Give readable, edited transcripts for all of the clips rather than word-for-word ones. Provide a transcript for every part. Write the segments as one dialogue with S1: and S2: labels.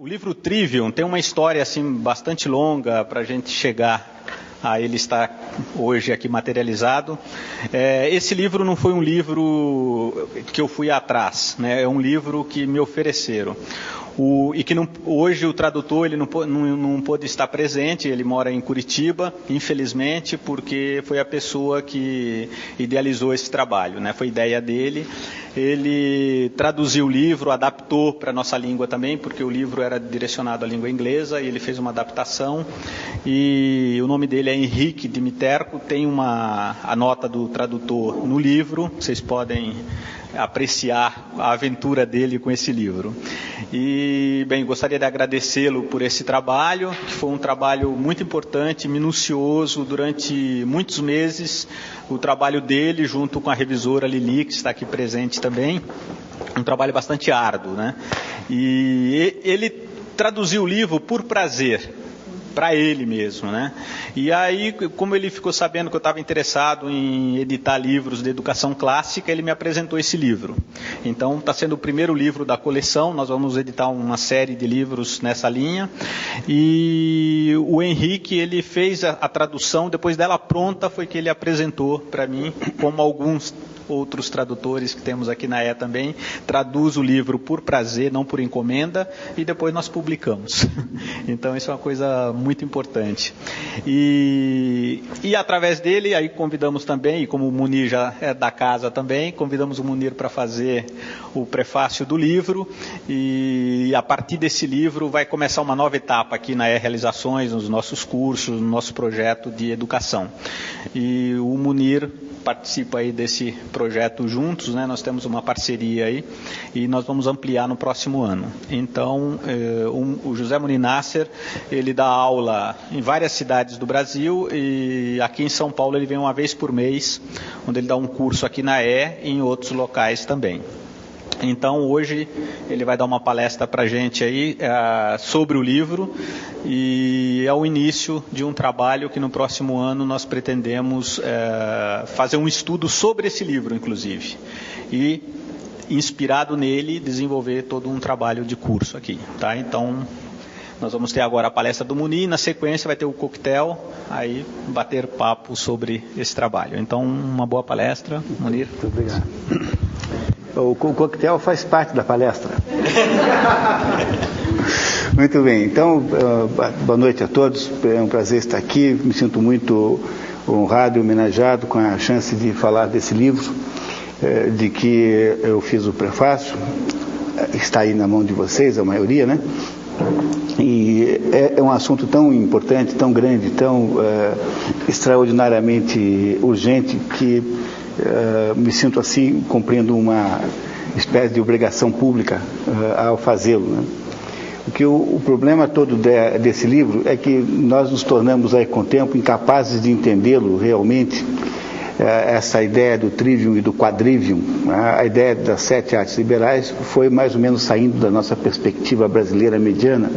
S1: O livro Trivium tem uma história assim bastante longa para a gente chegar a ele estar hoje aqui materializado. Esse livro não foi um livro que eu fui atrás, né? É um livro que me ofereceram. E que hoje o tradutor ele não pôde estar presente, ele mora em Curitiba, infelizmente, porque foi a pessoa que idealizou esse trabalho, né? Foi ideia dele. Ele traduziu o livro, adaptou para a nossa língua também, porque o livro era direcionado à língua inglesa, e ele fez uma adaptação. E o nome dele é Henrique Dimiterko, tem a nota do tradutor no livro, vocês podem apreciar a aventura dele com esse livro. E, bem, gostaria de agradecê-lo por esse trabalho, que foi um trabalho muito importante, minucioso, durante muitos meses, o trabalho dele junto com a revisora Lili, que está aqui presente também, um trabalho bastante árduo, né? E ele traduziu o livro por prazer, para ele mesmo, né? E aí, como ele ficou sabendo que eu estava interessado em editar livros de educação clássica, ele me apresentou esse livro. Então, está sendo o primeiro livro da coleção, nós vamos editar uma série de livros nessa linha. E o Henrique, ele fez a tradução, depois dela pronta, foi que ele apresentou para mim, como alguns outros tradutores que temos aqui na também, traduz o livro por prazer, não por encomenda, e depois nós publicamos. Então isso é uma coisa muito importante. E através dele, aí convidamos também, e como o Munir já é da casa também, convidamos o Munir para fazer o prefácio do livro, e a partir desse livro vai começar uma nova etapa aqui na Realizações, nos nossos cursos, no nosso projeto de educação. E o Munir participa aí desse projeto juntos, né? Nós temos uma parceria aí e nós vamos ampliar no próximo ano. Então, o José Munir Nasser, ele dá aula em várias cidades do Brasil e aqui em São Paulo ele vem uma vez por mês, onde ele dá um curso aqui na e em outros locais também. Então, hoje, ele vai dar uma palestra para a gente aí sobre o livro e é o início de um trabalho que no próximo ano nós pretendemos fazer um estudo sobre esse livro, inclusive. E, inspirado nele, desenvolver todo um trabalho de curso aqui, tá? Então, nós vamos ter agora a palestra do Munir e, na sequência, vai ter o coquetel, aí bater papo sobre esse trabalho. Então, uma boa palestra, Munir.
S2: Muito obrigado. O coquetel faz parte da palestra. Muito bem, então, boa noite a todos, é um prazer estar aqui, me sinto muito honrado e homenageado com a chance de falar desse livro, de que eu fiz o prefácio, está aí na mão de vocês, a maioria, né? E é um assunto tão importante, tão grande, tão extraordinariamente urgente que me sinto assim, cumprindo uma espécie de obrigação pública ao fazê-lo, né? Porque o problema todo desse livro é que nós nos tornamos aí com o tempo incapazes de entendê-lo realmente, essa ideia do trivium e do quadrivium, a ideia das 7 artes liberais foi mais ou menos saindo da nossa perspectiva brasileira mediana,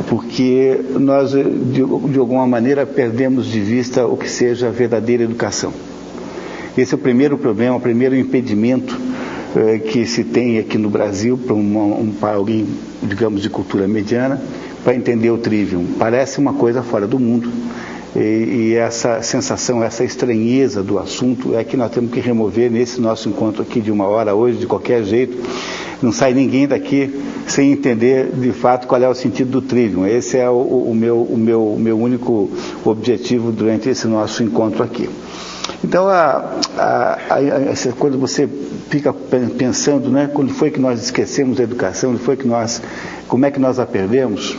S2: porque nós de alguma maneira perdemos de vista o que seja a verdadeira educação. Esse é o primeiro problema, o primeiro impedimento que se tem aqui no Brasil para alguém, digamos, de cultura mediana, para entender o trivium. Parece uma coisa fora do mundo. E essa sensação, essa estranheza do assunto é que nós temos que remover nesse nosso encontro aqui de 1 hora hoje, de qualquer jeito. Não sai ninguém daqui sem entender de fato qual é o sentido do trivium. Esse é o meu único objetivo durante esse nosso encontro aqui. Então, quando você fica pensando, né, quando foi que nós esquecemos a educação, como é que nós a perdemos,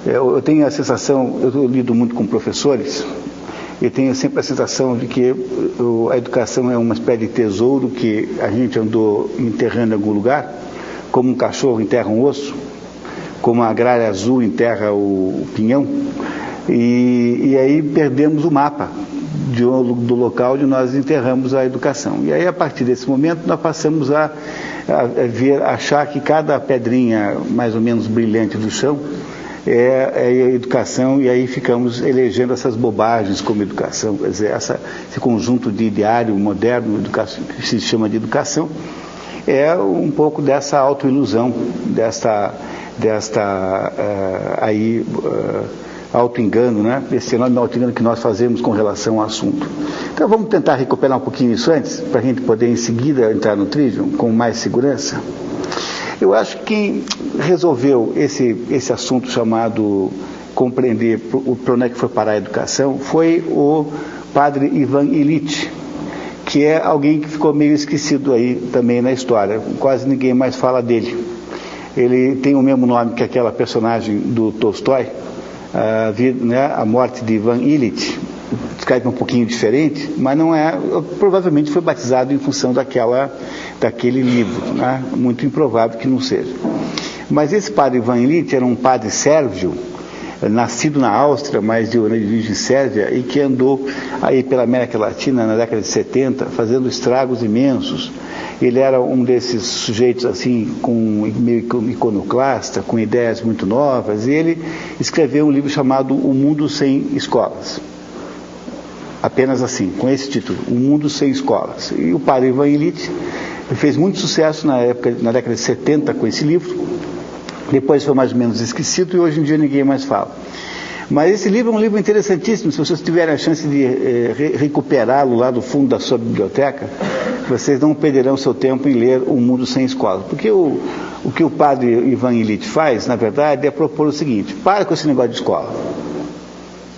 S2: eu tenho a sensação, eu lido muito com professores, e tenho sempre a sensação de que a educação é uma espécie de tesouro que a gente andou enterrando em algum lugar, como um cachorro enterra um osso, como a gralha azul enterra o pinhão, e aí perdemos o mapa do local onde nós enterramos a educação. E aí, a partir desse momento, nós passamos a achar que cada pedrinha mais ou menos brilhante do chão é a educação, e aí ficamos elegendo essas bobagens como educação, quer dizer, esse conjunto de ideário moderno que se chama de educação, é um pouco dessa autoilusão, auto-engano, né? Esse enorme auto-engano que nós fazemos com relação ao assunto. Então vamos tentar recuperar um pouquinho isso antes, para a gente poder em seguida entrar no Trivium com mais segurança. Eu acho que quem resolveu esse assunto chamado compreender para onde é que foi parar a educação foi o padre Ivan Illich, que é alguém que ficou meio esquecido aí também na história, quase ninguém mais fala dele. Ele tem o mesmo nome que aquela personagem do Tolstói, a morte de Ivan Illich. Escreve um pouquinho diferente, mas não é, provavelmente foi batizado em função daquele livro, né? Muito improvável que não seja. Mas esse padre Ivan Illich era um padre sérvio, nascido na Áustria, mas de origem sérvia, e que andou aí pela América Latina na década de 70, fazendo estragos imensos. Ele era um desses sujeitos assim, meio iconoclasta, com ideias muito novas, e ele escreveu um livro chamado O Mundo Sem Escolas. Apenas assim, com esse título, O Mundo Sem Escolas. E o padre Ivan Illich fez muito sucesso na década de 70 com esse livro. Depois foi mais ou menos esquecido e hoje em dia ninguém mais fala. Mas esse livro é um livro interessantíssimo. Se vocês tiverem a chance de recuperá-lo lá do fundo da sua biblioteca, vocês não perderão seu tempo em ler O Mundo Sem Escolas. Porque o que o padre Ivan Illich faz, na verdade, é propor o seguinte: para com esse negócio de escola.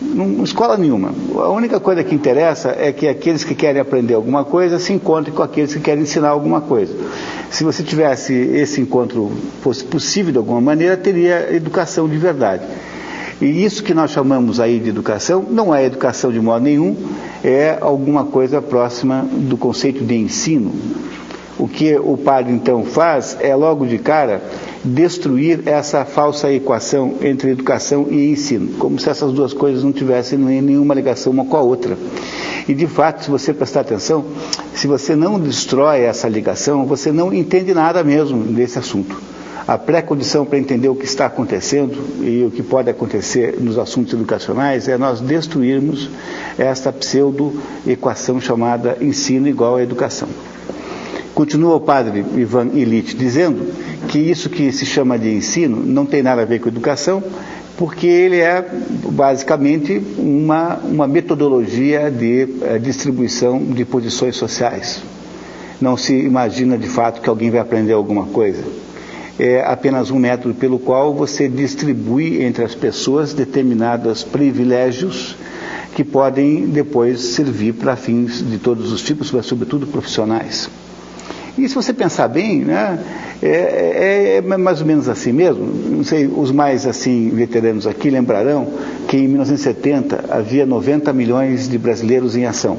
S2: Não escola nenhuma. A única coisa que interessa é que aqueles que querem aprender alguma coisa se encontrem com aqueles que querem ensinar alguma coisa. Se você tivesse esse encontro, fosse possível de alguma maneira, teria educação de verdade. E isso que nós chamamos aí de educação, não é educação de modo nenhum, é alguma coisa próxima do conceito de ensino. O que o padre então faz é logo de cara destruir essa falsa equação entre educação e ensino, como se essas duas coisas não tivessem nenhuma ligação uma com a outra. E de fato, se você prestar atenção, se você não destrói essa ligação, você não entende nada mesmo desse assunto. A pré-condição para entender o que está acontecendo e o que pode acontecer nos assuntos educacionais é nós destruirmos esta pseudo-equação chamada ensino igual a educação. Continua o padre Ivan Illich dizendo que isso que se chama de ensino não tem nada a ver com educação, porque ele é basicamente uma metodologia de distribuição de posições sociais. Não se imagina de fato que alguém vai aprender alguma coisa. É apenas um método pelo qual você distribui entre as pessoas determinados privilégios que podem depois servir para fins de todos os tipos, mas sobretudo profissionais. E se você pensar bem, né, é mais ou menos assim mesmo. Não sei, os mais assim veteranos aqui lembrarão que em 1970 havia 90 milhões de brasileiros em ação.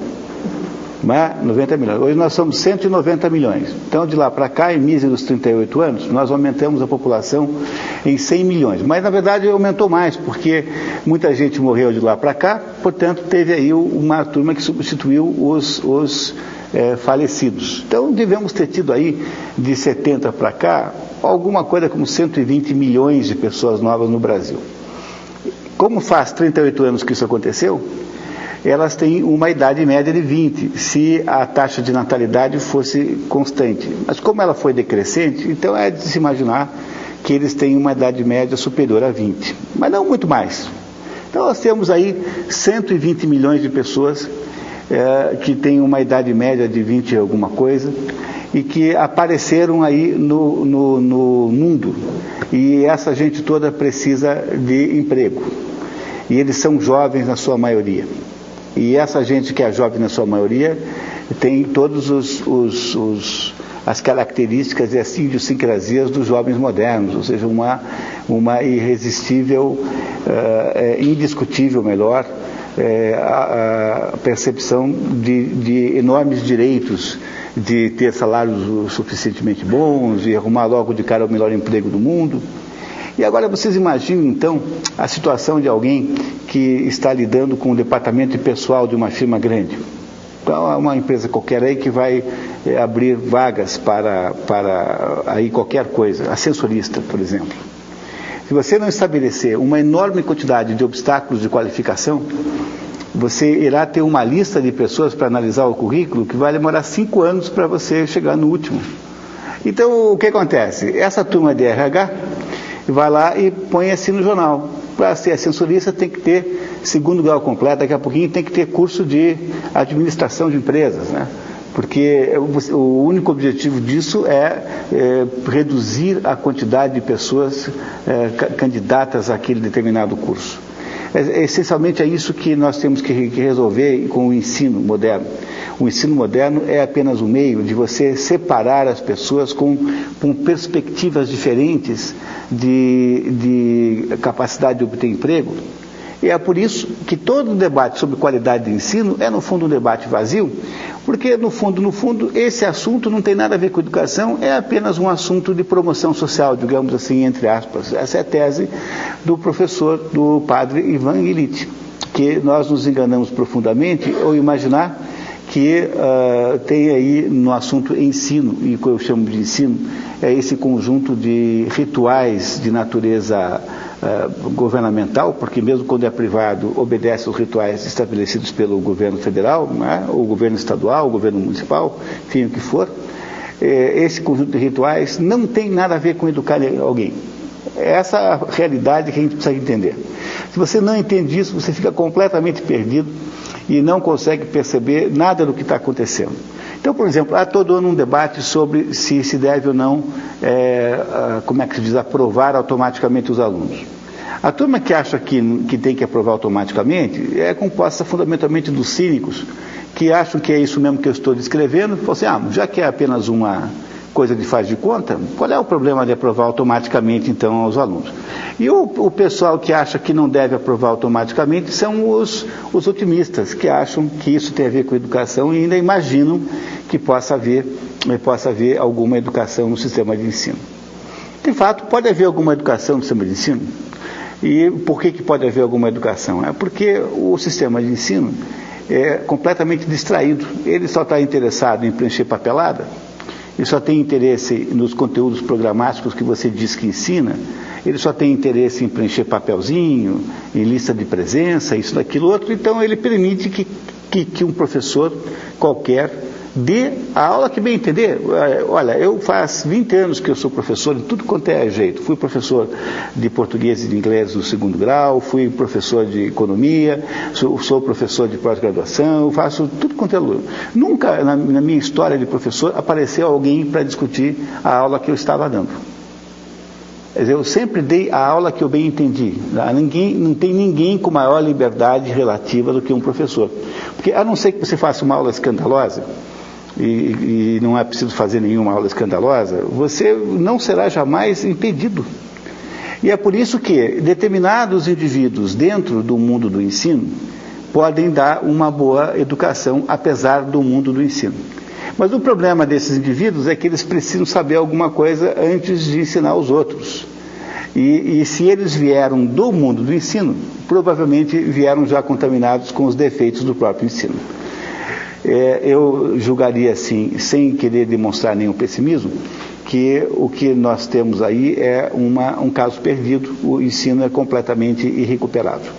S2: Não é? 90 milhões. Hoje nós somos 190 milhões. Então, de lá para cá, em míseros 38 anos, nós aumentamos a população em 100 milhões. Mas, na verdade, aumentou mais, porque muita gente morreu de lá para cá, portanto, teve aí uma turma que substituiu os falecidos. Então, devemos ter tido aí, de 70 para cá, alguma coisa como 120 milhões de pessoas novas no Brasil. Como faz 38 anos que isso aconteceu, elas têm uma idade média de 20, se a taxa de natalidade fosse constante. Mas como ela foi decrescente, então é de se imaginar que eles têm uma idade média superior a 20, mas não muito mais. Então nós temos aí 120 milhões de pessoas que têm uma idade média de 20 e alguma coisa, e que apareceram aí no mundo, e essa gente toda precisa de emprego, e eles são jovens na sua maioria. E essa gente que é jovem na sua maioria tem todas as características e as idiosincrasias dos jovens modernos, ou seja, uma irresistível, indiscutível melhor, a percepção de enormes direitos, de ter salários suficientemente bons e arrumar logo de cara o melhor emprego do mundo. E agora vocês imaginem então a situação de alguém que está lidando com o departamento de pessoal de uma firma grande. Então é uma empresa qualquer aí que vai abrir vagas para aí qualquer coisa, ascensorista, por exemplo. Se você não estabelecer uma enorme quantidade de obstáculos de qualificação, você irá ter uma lista de pessoas para analisar o currículo que vai demorar 5 anos para você chegar no último. Então, o que acontece? Essa turma de RH vai lá e põe assim no jornal. Para ser ascensorista tem que ter segundo grau completo, daqui a pouquinho tem que ter curso de administração de empresas, né? Porque o único objetivo disso é reduzir a quantidade de pessoas candidatas àquele determinado curso. Essencialmente é isso que nós temos que resolver com o ensino moderno. O ensino moderno é apenas um meio de você separar as pessoas com perspectivas diferentes de capacidade de obter emprego. E é por isso que todo debate sobre qualidade de ensino é, no fundo, um debate vazio, porque, no fundo, esse assunto não tem nada a ver com educação, é apenas um assunto de promoção social, digamos assim, entre aspas. Essa é a tese do professor, do padre Ivan Illich, que nós nos enganamos profundamente ao imaginar que tem aí no assunto ensino, e o que eu chamo de ensino é esse conjunto de rituais de natureza governamental, porque mesmo quando é privado obedece aos rituais estabelecidos pelo governo federal, né, o governo estadual, o governo municipal, enfim, o que for. Esse conjunto de rituais não tem nada a ver com educar alguém. Essa é a realidade que a gente precisa entender. Se você não entende isso, você fica completamente perdido e não consegue perceber nada do que está acontecendo. Então, por exemplo, há todo ano um debate sobre se se deve ou não, como é que se diz, aprovar automaticamente os alunos. A turma que acha que tem que aprovar automaticamente é composta fundamentalmente dos cínicos, que acham que é isso mesmo que eu estou descrevendo, e falam assim, já que é apenas uma coisa de faz de conta, qual é o problema de aprovar automaticamente, então, aos alunos? E o pessoal que acha que não deve aprovar automaticamente são os otimistas, que acham que isso tem a ver com educação e ainda imaginam que possa haver alguma educação no sistema de ensino. De fato, pode haver alguma educação no sistema de ensino. E por que pode haver alguma educação? É porque o sistema de ensino é completamente distraído. Ele só está interessado em preencher papelada, ele só tem interesse nos conteúdos programáticos que você diz que ensina, ele só tem interesse em preencher papelzinho, em lista de presença, isso, daquilo, outro. Então ele permite que um professor qualquer dê a aula que bem entender. Olha, eu faz 20 anos que eu sou professor de tudo quanto é jeito. Fui professor de português e de inglês no 2º grau, fui professor de economia, sou professor de pós-graduação, faço tudo quanto é aluno. Nunca na minha história de professor apareceu alguém para discutir a aula que eu estava dando. Quer dizer, eu sempre dei a aula que eu bem entendi. Não tem ninguém com maior liberdade relativa do que um professor. Porque, a não ser que você faça uma aula escandalosa, e não é preciso fazer nenhuma aula escandalosa, você não será jamais impedido. E é por isso que determinados indivíduos dentro do mundo do ensino podem dar uma boa educação, apesar do mundo do ensino. Mas o problema desses indivíduos é que eles precisam saber alguma coisa antes de ensinar os outros. E se eles vieram do mundo do ensino, provavelmente vieram já contaminados com os defeitos do próprio ensino. Eu julgaria assim, sem querer demonstrar nenhum pessimismo, que o que nós temos aí é um caso perdido. O ensino é completamente irrecuperável.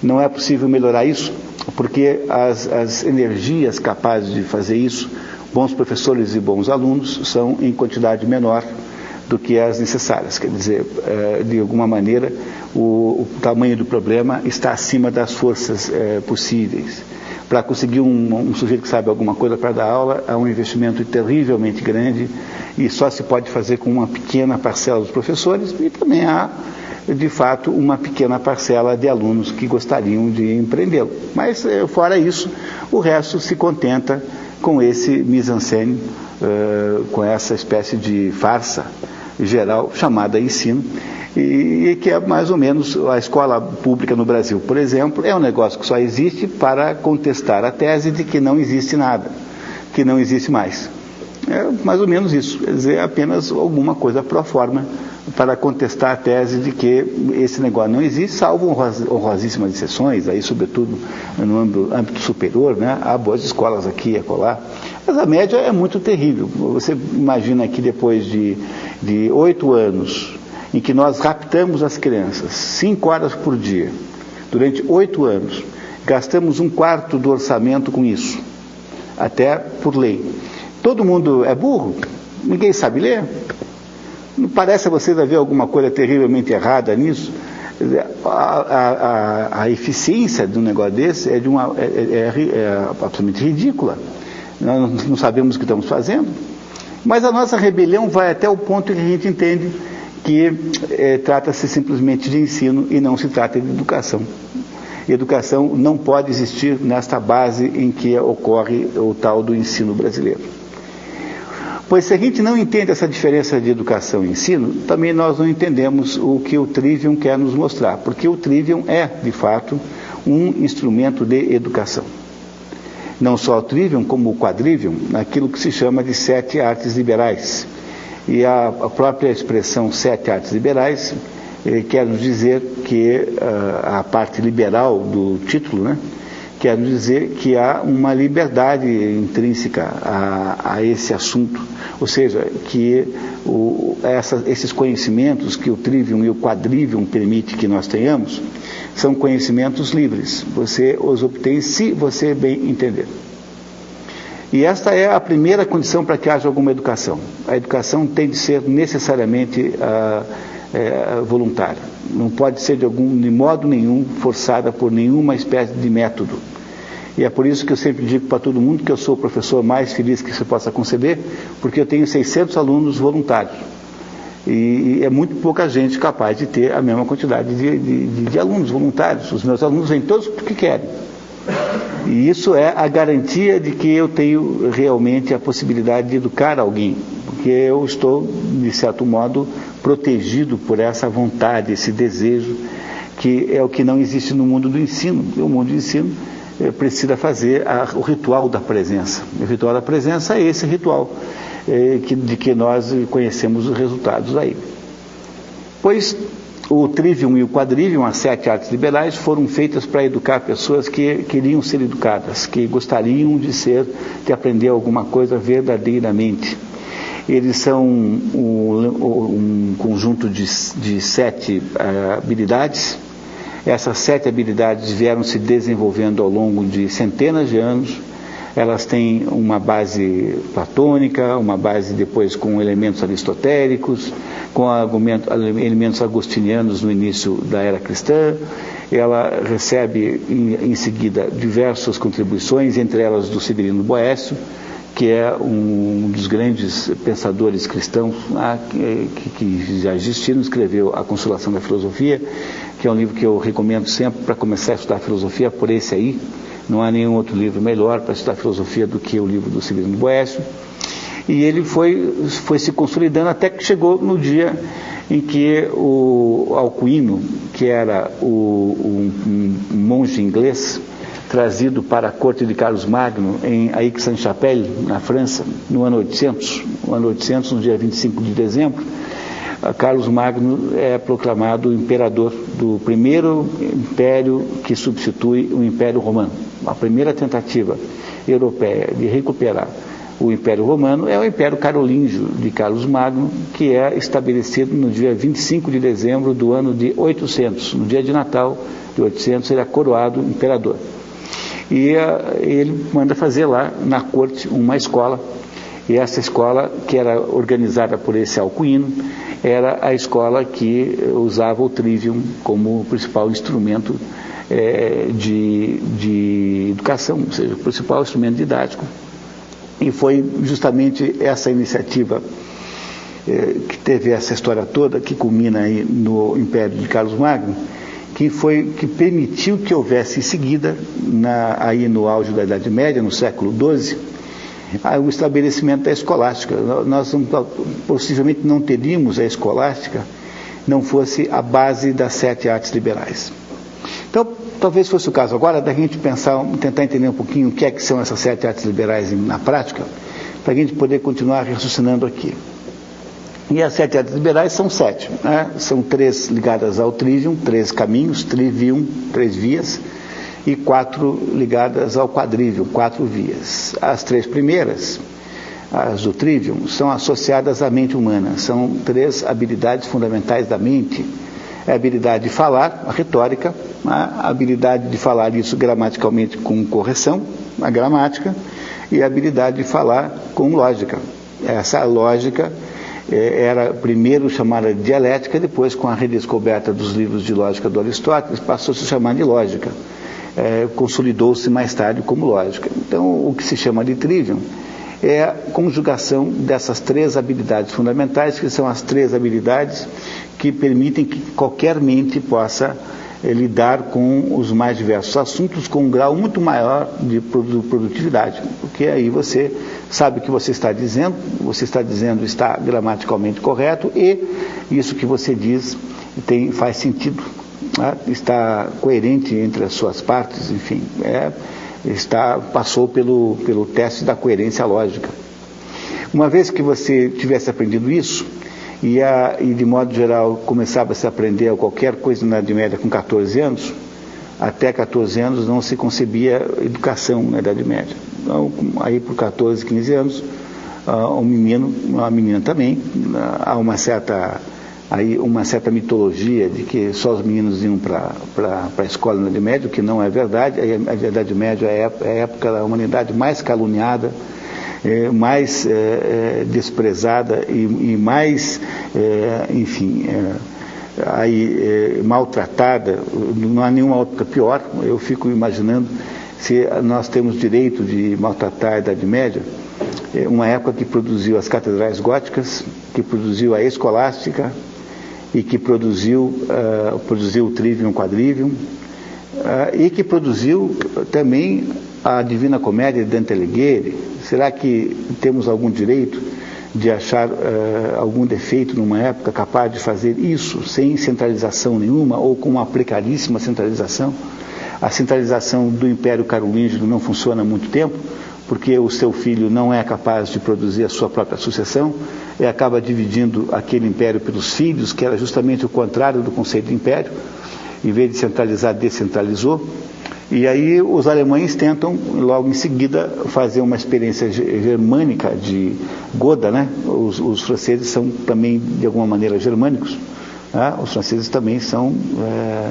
S2: Não é possível melhorar isso, porque as energias capazes de fazer isso, bons professores e bons alunos, são em quantidade menor do que as necessárias. Quer dizer, de alguma maneira, o tamanho do problema está acima das forças possíveis. Para conseguir um sujeito que sabe alguma coisa para dar aula, há um investimento terrivelmente grande e só se pode fazer com uma pequena parcela dos professores, e também há, de fato, uma pequena parcela de alunos que gostariam de empreendê-lo. Mas, fora isso, o resto se contenta com esse mise-en-scène, com essa espécie de farsa geral chamada ensino, e que é mais ou menos a escola pública no Brasil, por exemplo, é um negócio que só existe para contestar a tese de que não existe nada, que não existe mais. É mais ou menos isso, quer dizer, apenas alguma coisa pro forma para contestar a tese de que esse negócio não existe, salvo honrosíssimas exceções, aí sobretudo no âmbito superior, né? Há boas escolas aqui e acolá, mas a média é muito terrível. Você imagina que depois de 8 anos, em que nós raptamos as crianças 5 horas por dia, durante 8 anos, gastamos 1/4 do orçamento com isso, até por lei. Todo mundo é burro? Ninguém sabe ler? Não parece a vocês haver alguma coisa terrivelmente errada nisso? A eficiência de um negócio desse é absolutamente ridícula. Nós não sabemos o que estamos fazendo. Mas a nossa rebelião vai até o ponto em que a gente entende que trata-se simplesmente de ensino e não se trata de educação. Educação não pode existir nesta base em que ocorre o tal do ensino brasileiro. Pois se a gente não entende essa diferença de educação e ensino, também nós não entendemos o que o Trivium quer nos mostrar, porque o Trivium é, de fato, um instrumento de educação. Não só o Trivium, como o Quadrivium, naquilo que se chama de 7 artes liberais. E a própria expressão 7 artes liberais quer nos dizer que a parte liberal do título, né, quer nos dizer que há uma liberdade intrínseca a esse assunto, ou seja, que esses conhecimentos que o Trivium e o Quadrivium permitem que nós tenhamos, são conhecimentos livres, você os obtém se você bem entender. E esta é a primeira condição para que haja alguma educação. A educação tem de ser necessariamente voluntária. Não pode ser de modo nenhum forçada por nenhuma espécie de método. E é por isso que eu sempre digo para todo mundo que eu sou o professor mais feliz que você possa conceber, porque eu tenho 600 alunos voluntários. E é muito pouca gente capaz de ter a mesma quantidade de alunos voluntários. Os meus alunos vêm todos porque querem. E isso é a garantia de que eu tenho realmente a possibilidade de educar alguém, porque eu estou, de certo modo, protegido por essa vontade, esse desejo, que é o que não existe no mundo do ensino. O mundo do ensino precisa fazer o ritual da presença. O ritual da presença é esse ritual de que nós conhecemos os resultados aí. Pois o Trivium e o Quadrivium, as 7 artes liberais, foram feitas para educar pessoas que queriam ser educadas, que gostariam de aprender alguma coisa verdadeiramente. Eles são um conjunto de 7 habilidades. Essas 7 habilidades vieram se desenvolvendo ao longo de centenas de anos. Elas têm uma base platônica, uma base depois com elementos aristotélicos, com elementos agostinianos no início da era cristã. Ela recebe em seguida diversas contribuições, entre elas do Severino Boécio, que é um dos grandes pensadores cristãos que já existiram, escreveu A Consolação da Filosofia, que é um livro que eu recomendo sempre para começar a estudar filosofia, por esse aí. Não há nenhum outro livro melhor para estudar filosofia do que o livro do Severino Boécio. E ele foi se consolidando até que chegou no dia em que o Alcuino, que era um monge inglês, trazido para a corte de Carlos Magno, em Aix-en-Chapelle, na França, no ano 800, no dia 25 de dezembro, Carlos Magno é proclamado imperador do primeiro império que substitui o Império Romano. A primeira tentativa europeia de recuperar o Império Romano é o Império Carolíngio de Carlos Magno, que é estabelecido no dia 25 de dezembro do ano de 800. No dia de Natal de 800, ele é coroado imperador. E ele manda fazer lá na corte uma escola, e essa escola, que era organizada por esse Alcuino, era a escola que usava o Trivium como principal instrumento de educação, ou seja, o principal instrumento didático. E foi justamente essa iniciativa que teve essa história toda, que culmina aí no Império de Carlos Magno, que permitiu que houvesse em seguida, aí no auge da Idade Média, no século XII, o estabelecimento da escolástica. Nós possivelmente não teríamos a escolástica não fosse a base das 7 artes liberais. Então, talvez fosse o caso agora da gente tentar entender um pouquinho o que são essas 7 artes liberais na prática, para a gente poder continuar raciocinando aqui. E as 7 artes liberais são 7, né? São 3 ligadas ao Trivium, 3 caminhos, Trivium, 3 vias, e 4 ligadas ao Quadrivium, 4 vias. As 3 primeiras, as do Trivium, são associadas à mente humana. São 3 habilidades fundamentais da mente. É a habilidade de falar, a retórica, a habilidade de falar isso gramaticalmente com correção, a gramática, e a habilidade de falar com lógica, Essa lógica era primeiro chamada de dialética, depois, com a redescoberta dos livros de lógica do Aristóteles, passou a se chamar de lógica. Consolidou-se mais tarde como lógica. Então, o que se chama de trivium é a conjugação dessas três habilidades fundamentais, que são as três habilidades que permitem que qualquer mente possa lidar com os mais diversos assuntos com um grau muito maior de produtividade, porque aí você sabe o que você está dizendo está gramaticalmente correto e isso que você diz faz sentido, né? Está coerente entre as suas partes, enfim, passou pelo teste da coerência lógica. Uma vez que você tivesse aprendido isso, e de modo geral começava a se aprender qualquer coisa na Idade Média com 14 anos, até 14 anos não se concebia educação na Idade Média. Então, aí por 14, 15 anos, um menino, uma menina também, há uma certa mitologia de que só os meninos iam para a escola na Idade Média, o que não é verdade. A Idade Média é a época da humanidade mais caluniada, mais desprezada e mais, maltratada. Não há nenhuma época pior. Eu fico imaginando se nós temos direito de maltratar a Idade Média, uma época que produziu as catedrais góticas, que produziu a escolástica e que produziu o trivium quadrivium, e que produziu também a Divina Comédia de Dante Alighieri. Será que temos algum direito de achar algum defeito numa época capaz de fazer isso sem centralização nenhuma ou com uma precariíssima centralização? A centralização do Império Carolíngio não funciona há muito tempo, porque o seu filho não é capaz de produzir a sua própria sucessão e acaba dividindo aquele império pelos filhos, que era justamente o contrário do conceito de império. Em vez de centralizar, descentralizou. E aí os alemães tentam, logo em seguida, fazer uma experiência germânica de Goda, né? Os franceses são também, de alguma maneira, germânicos. Os franceses também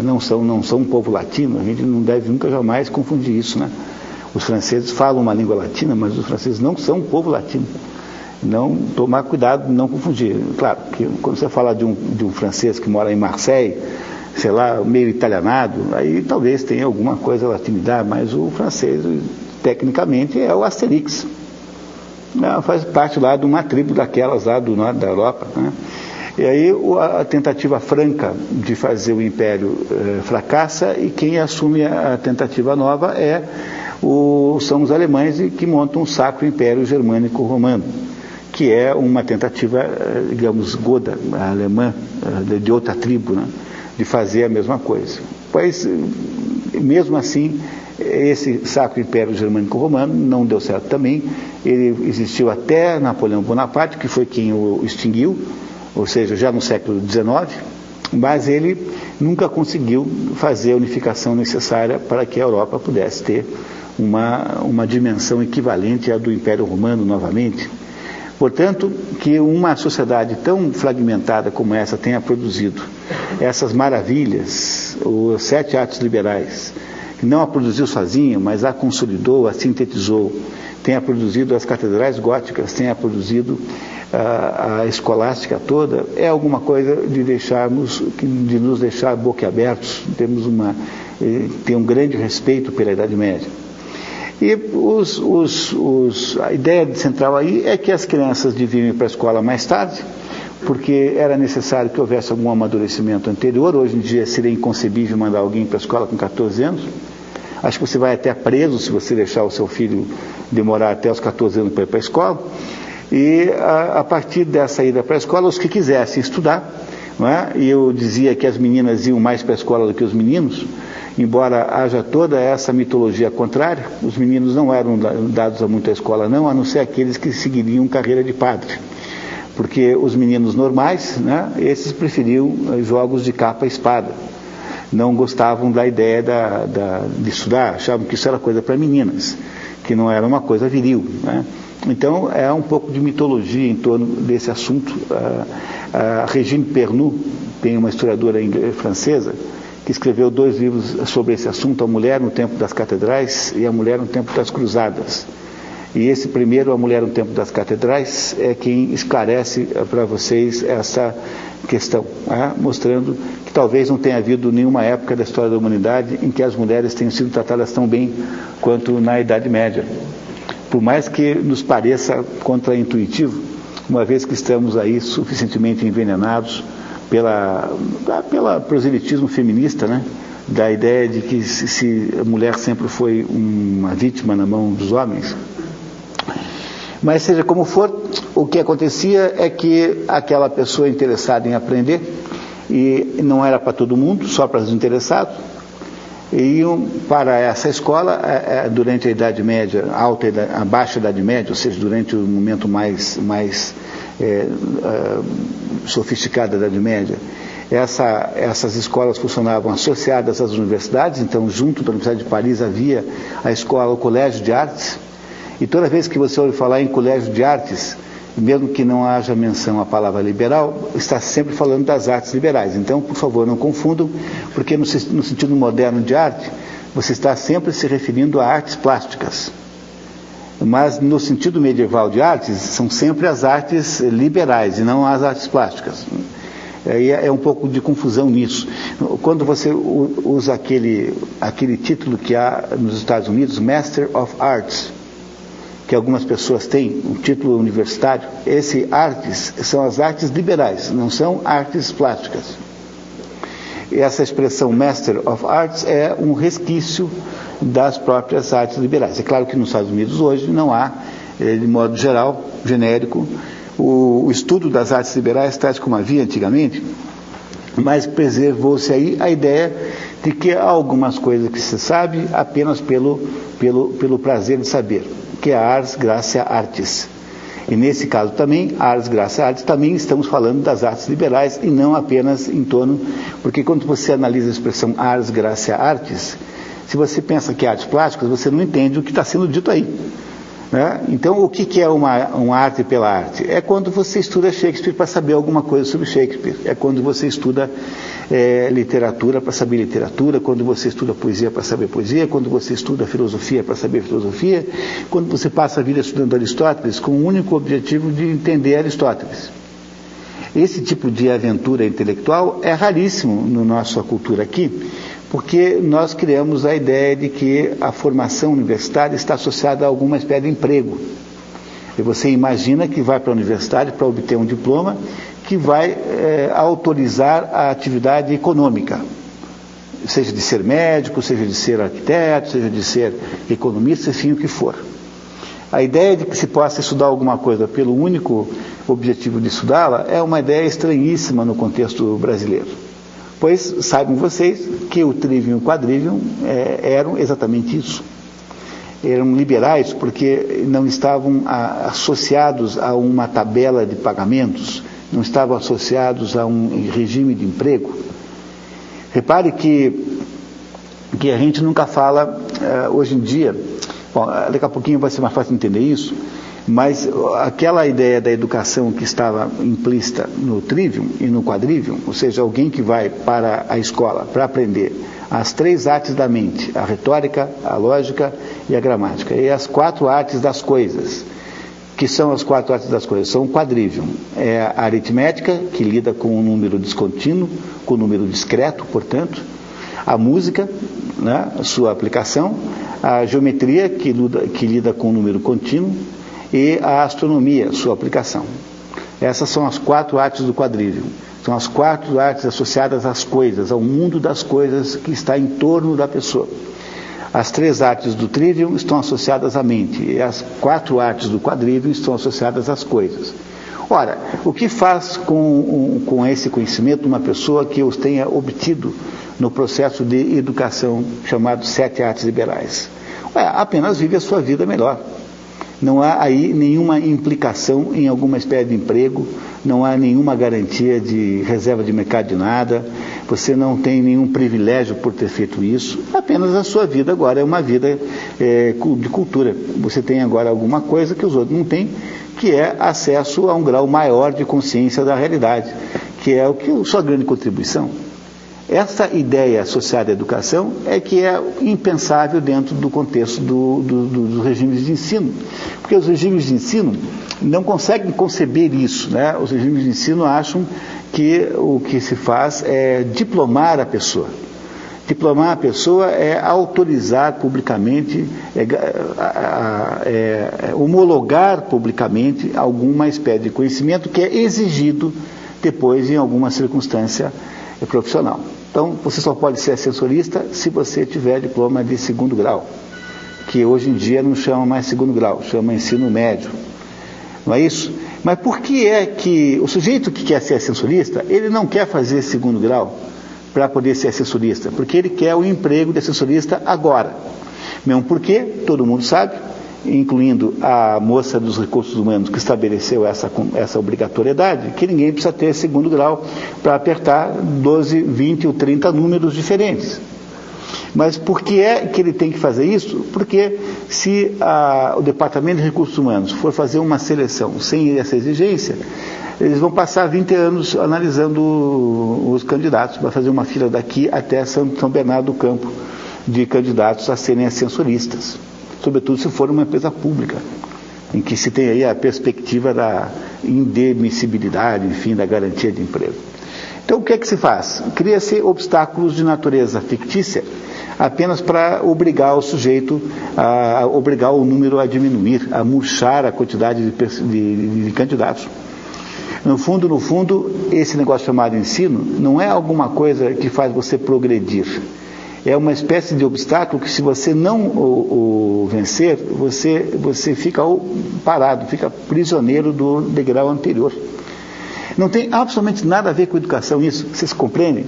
S2: não são um povo latino. A gente não deve nunca jamais confundir isso, né? Os franceses falam uma língua latina, mas os franceses não são um povo latino. Não tomar cuidado, não confundir. Claro que quando você fala de um francês que mora em Marseille, sei lá, meio italianado, aí talvez tenha alguma coisa latinidade, mas o francês, tecnicamente, é o Asterix. Faz parte lá de uma tribo daquelas lá do norte da Europa, né? E aí a tentativa franca de fazer o império fracassa, e quem assume a tentativa nova são os alemães, que montam o Sacro Império Germânico Romano, que é uma tentativa, digamos, goda, alemã, de outra tribo, né, de fazer a mesma coisa. Pois, mesmo assim, esse Sacro Império Germânico Romano não deu certo também. Ele existiu até Napoleão Bonaparte, que foi quem o extinguiu, ou seja, já no século XIX, mas ele nunca conseguiu fazer a unificação necessária para que a Europa pudesse ter uma dimensão equivalente à do Império Romano novamente. Portanto, que uma sociedade tão fragmentada como essa tenha produzido essas maravilhas, os 7 artes liberais, que não a produziu sozinho, mas a consolidou, a sintetizou, tenha produzido as catedrais góticas, tenha produzido a escolástica toda, é alguma coisa de nos deixar boquiabertos. Tem um grande respeito pela Idade Média. E a ideia central aí é que as crianças deviam ir para a escola mais tarde, porque era necessário que houvesse algum amadurecimento anterior. Hoje em dia seria inconcebível mandar alguém para a escola com 14 anos. Acho que você vai até preso se você deixar o seu filho demorar até os 14 anos para ir para a escola. E a partir dessa ida para a escola, os que quisessem estudar, não é? E eu dizia que as meninas iam mais para a escola do que os meninos, embora haja toda essa mitologia contrária. Os meninos não eram dados a muita escola, não, a não ser aqueles que seguiriam carreira de padre, porque os meninos normais, né, esses preferiam jogos de capa e espada, não gostavam da ideia de estudar, achavam que isso era coisa para meninas, que não era uma coisa viril, né? Então é um pouco de mitologia em torno desse assunto. A Regine Pernoud, tem uma historiadora francesa, que escreveu 2 livros sobre esse assunto: A Mulher no Tempo das Catedrais e A Mulher no Tempo das Cruzadas. E esse primeiro, A Mulher no Tempo das Catedrais, é quem esclarece para vocês essa questão, né? Mostrando que talvez não tenha havido nenhuma época da história da humanidade em que as mulheres tenham sido tratadas tão bem quanto na Idade Média. Por mais que nos pareça contraintuitivo, uma vez que estamos aí suficientemente envenenados pelo proselitismo feminista, né? Da ideia de que se a mulher sempre foi uma vítima na mão dos homens. Mas seja como for, o que acontecia é que aquela pessoa interessada em aprender, e não era para todo mundo, só para os interessados, iam para essa escola durante a Idade Média, a baixa Idade Média, ou seja, durante o momento mais sofisticado da Idade Média. Essas escolas funcionavam associadas às universidades, então junto da Universidade de Paris havia o Colégio de Artes, e toda vez que você ouve falar em Colégio de Artes, mesmo que não haja menção à palavra liberal, está sempre falando das artes liberais. Então, por favor, não confundam, porque no sentido moderno de arte, você está sempre se referindo a artes plásticas. Mas no sentido medieval de artes, são sempre as artes liberais e não as artes plásticas. É um pouco de confusão nisso. Quando você usa aquele título que há nos Estados Unidos, Master of Arts, que algumas pessoas têm, um título universitário, esse artes são as artes liberais, não são artes plásticas. E essa expressão Master of Arts é um resquício das próprias artes liberais. É claro que nos Estados Unidos hoje não há, de modo geral, genérico, o estudo das artes liberais, tais como havia antigamente, mas preservou-se aí a ideia de que há algumas coisas que se sabe apenas pelo prazer de saber, que é ars gratia artis. E nesse caso também, ars gratia artis, também estamos falando das artes liberais e não apenas em torno, porque quando você analisa a expressão ars gratia artis, se você pensa que é artes plásticas, você não entende o que está sendo dito aí. Né? Então, o que é uma arte pela arte? É quando você estuda Shakespeare para saber alguma coisa sobre Shakespeare. É quando você estuda literatura para saber literatura, quando você estuda poesia para saber poesia, quando você estuda filosofia para saber filosofia, quando você passa a vida estudando Aristóteles com o único objetivo de entender Aristóteles. Esse tipo de aventura intelectual é raríssimo na nossa cultura aqui, porque nós criamos a ideia de que a formação universitária está associada a alguma espécie de emprego. E você imagina que vai para a universidade para obter um diploma que vai autorizar a atividade econômica, seja de ser médico, seja de ser arquiteto, seja de ser economista, enfim, o que for. A ideia de que se possa estudar alguma coisa pelo único objetivo de estudá-la é uma ideia estranhíssima no contexto brasileiro. Pois saibam vocês que o trivium e o quadrivium eram exatamente isso. Eram liberais porque não estavam associados a uma tabela de pagamentos, não estavam associados a um regime de emprego. Repare que a gente nunca fala, hoje em dia, bom, daqui a pouquinho vai ser mais fácil entender isso, mas aquela ideia da educação que estava implícita no trivium e no quadrivium, ou seja, alguém que vai para a escola para aprender as 3 artes da mente, a retórica, a lógica e a gramática, e as 4 artes das coisas, que são as 4 artes das coisas, são o quadrivium, é a aritmética, que lida com um número descontínuo, com um número discreto, portanto, a música, né, sua aplicação, a geometria, que lida com um número contínuo, e a astronomia, sua aplicação. Essas são as 4 artes do quadrivium. São as 4 artes associadas às coisas, ao mundo das coisas que está em torno da pessoa. As 3 artes do trivium estão associadas à mente, e as 4 artes do quadrivium estão associadas às coisas. Ora, o que faz com esse conhecimento uma pessoa que os tenha obtido no processo de educação chamado 7 artes liberais? Apenas vive a sua vida melhor. Não há aí nenhuma implicação em alguma espécie de emprego, não há nenhuma garantia de reserva de mercado de nada, você não tem nenhum privilégio por ter feito isso, apenas a sua vida agora é uma vida de cultura. Você tem agora alguma coisa que os outros não têm, que é acesso a um grau maior de consciência da realidade, que é sua grande contribuição. Essa ideia associada à educação é que é impensável dentro do contexto dos regimes de ensino, porque os regimes de ensino não conseguem conceber isso, né? Os regimes de ensino acham que o que se faz é diplomar a pessoa. Diplomar a pessoa é autorizar publicamente, homologar publicamente alguma espécie de conhecimento que é exigido depois em alguma circunstância profissional. Então, você só pode ser ascensorista se você tiver diploma de 2º grau, que hoje em dia não chama mais 2º grau, chama ensino médio. Não é isso? Mas por que é que o sujeito que quer ser ascensorista, ele não quer fazer 2º grau para poder ser assessorista? Porque ele quer o emprego de assessorista agora. Mesmo porque, todo mundo sabe, incluindo a moça dos recursos humanos que estabeleceu essa obrigatoriedade, que ninguém precisa ter 2º grau para apertar 12, 20 ou 30 números diferentes. Mas por que é que ele tem que fazer isso? Porque se o Departamento de Recursos Humanos for fazer uma seleção sem essa exigência, eles vão passar 20 anos analisando os candidatos, vai fazer uma fila daqui até São Bernardo do Campo de candidatos a serem ascensoristas, sobretudo se for uma empresa pública, em que se tem aí a perspectiva da indemissibilidade, enfim, da garantia de emprego. Então, o que é que se faz? Cria-se obstáculos de natureza fictícia, apenas para obrigar o sujeito, obrigar o número a diminuir, a murchar a quantidade de candidatos. No fundo, esse negócio chamado ensino não é alguma coisa que faz você progredir. É uma espécie de obstáculo que, se você não o vencer, você fica parado, fica prisioneiro do degrau anterior. Não tem absolutamente nada a ver com educação isso. Vocês compreendem?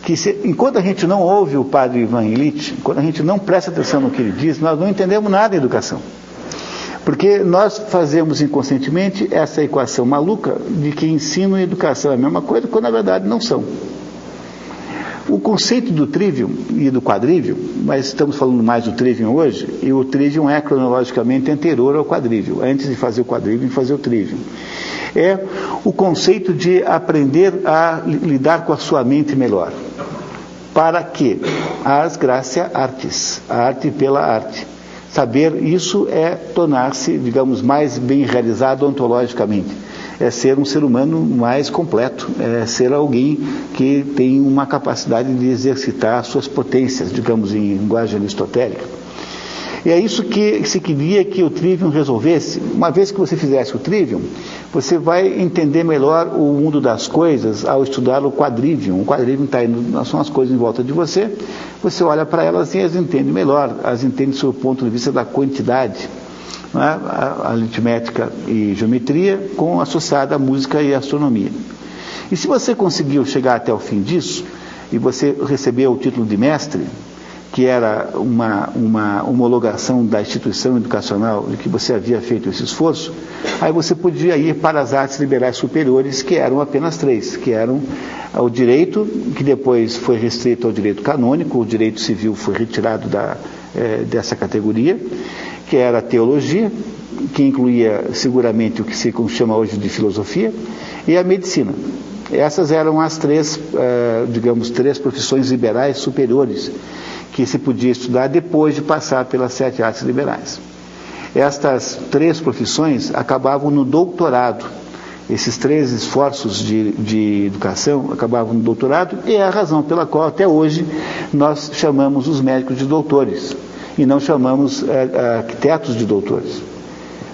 S2: Que enquanto a gente não ouve o padre Ivan Illich, enquanto a gente não presta atenção no que ele diz, nós não entendemos nada de educação. Porque nós fazemos inconscientemente essa equação maluca de que ensino e educação é a mesma coisa, quando na verdade não são. O conceito do trivium e do quadrivium, mas estamos falando mais do trivium hoje, e o trivium é cronologicamente anterior ao quadrivium, antes de fazer o quadrivium, fazer o trivium. É o conceito de aprender a lidar com a sua mente melhor. Para que? Ars gratia artis, a arte pela arte. Saber isso é tornar-se, digamos, mais bem realizado ontologicamente. É ser um ser humano mais completo, é ser alguém que tem uma capacidade de exercitar suas potências, digamos, em linguagem aristotélica. E é isso que se queria que o trivium resolvesse. Uma vez que você fizesse o trivium, você vai entender melhor o mundo das coisas ao estudar o quadrivium. O quadrivium está indo, são as coisas em volta de você, você olha para elas e as entende melhor, as entende sob o ponto de vista da quantidade. Não é? A aritmética e geometria associada à música e astronomia. E se você conseguiu chegar até o fim disso, e você recebeu o título de mestre, que era uma homologação da instituição educacional de que você havia feito esse esforço, aí você podia ir para as artes liberais superiores, que eram apenas 3, que eram o direito, que depois foi restrito ao direito canônico, o direito civil foi retirado dessa categoria, que era a teologia, que incluía seguramente o que se chama hoje de filosofia, e a medicina. Essas eram as 3 profissões liberais superiores que se podia estudar depois de passar pelas 7 artes liberais. Estas 3 profissões acabavam no doutorado. Esses 3 esforços de educação acabavam no doutorado, e é a razão pela qual até hoje nós chamamos os médicos de doutores e não chamamos arquitetos de doutores.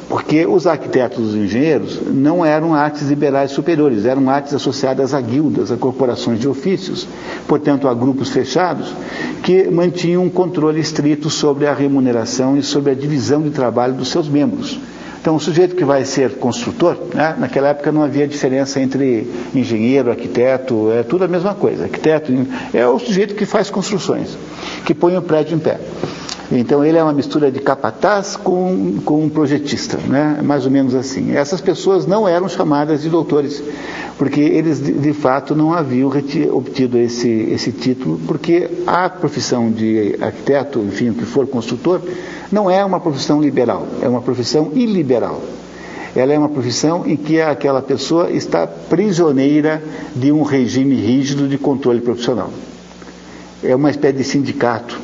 S2: Porque os arquitetos e os engenheiros não eram artes liberais superiores, eram artes associadas a guildas, a corporações de ofícios, portanto a grupos fechados, que mantinham um controle estrito sobre a remuneração e sobre a divisão de trabalho dos seus membros. Então, o sujeito que vai ser construtor, né, naquela época não havia diferença entre engenheiro, arquiteto, é tudo a mesma coisa. Arquiteto é o sujeito que faz construções, que põe o prédio em pé. Então, ele é uma mistura de capataz com um projetista, né? Mais ou menos assim. Essas pessoas não eram chamadas de doutores, porque eles, de fato, não haviam obtido esse título, porque a profissão de arquiteto, enfim, o que for construtor, não é uma profissão liberal, é uma profissão iliberal. Ela é uma profissão em que aquela pessoa está prisioneira de um regime rígido de controle profissional. é uma espécie de sindicato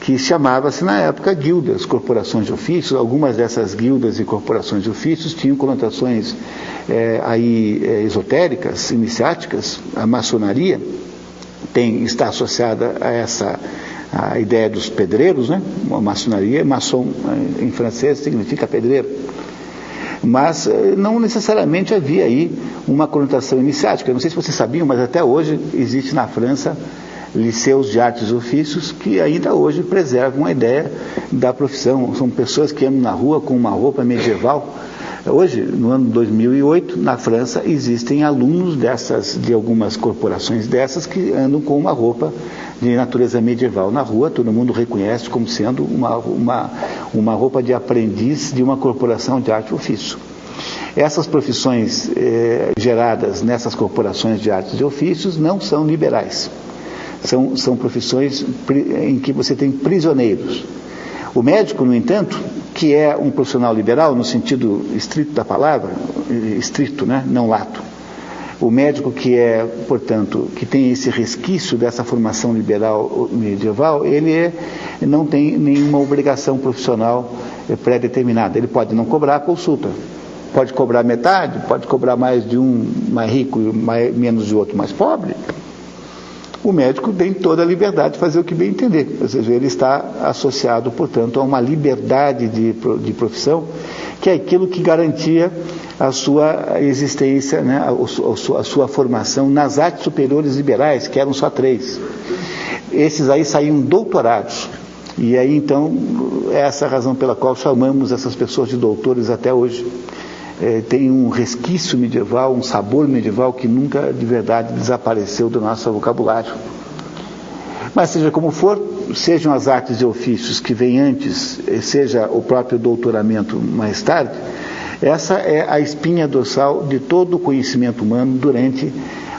S2: que chamava-se na época guildas, corporações de ofícios. Algumas dessas guildas e corporações de ofícios tinham conotações esotéricas, iniciáticas. A maçonaria está associada a a ideia dos pedreiros, né? A maçonaria, maçom em francês significa pedreiro. Mas não necessariamente havia aí uma conotação iniciática. Não sei se vocês sabiam, mas até hoje existe na França liceus de artes e ofícios que ainda hoje preservam a ideia da profissão. São pessoas que andam na rua com uma roupa medieval. Hoje, no ano 2008, na França, existem alunos de algumas corporações dessas que andam com uma roupa de natureza medieval na rua. Todo mundo reconhece como sendo uma roupa de aprendiz de uma corporação de arte e ofício. Essas profissões geradas nessas corporações de artes e ofícios não são liberais. São profissões em que você tem prisioneiros. O médico, no entanto, que é um profissional liberal, no sentido estrito da palavra, estrito, né? Não lato. O médico portanto, que tem esse resquício dessa formação liberal medieval, ele não tem nenhuma obrigação profissional pré-determinada. Ele pode não cobrar a consulta. Pode cobrar metade, pode cobrar mais de um mais rico e menos de outro mais pobre. O médico tem toda a liberdade de fazer o que bem entender. Ou seja, ele está associado, portanto, a uma liberdade de profissão, que é aquilo que garantia a sua existência, né, a sua formação nas artes superiores liberais, que eram só 3. Esses aí saíam doutorados. E aí, então, é essa a razão pela qual chamamos essas pessoas de doutores até hoje. Tem um resquício medieval, um sabor medieval que nunca de verdade desapareceu do nosso vocabulário. Mas seja como for, sejam as artes e ofícios que vêm antes, seja o próprio doutoramento mais tarde, essa é a espinha dorsal de todo o conhecimento humano durante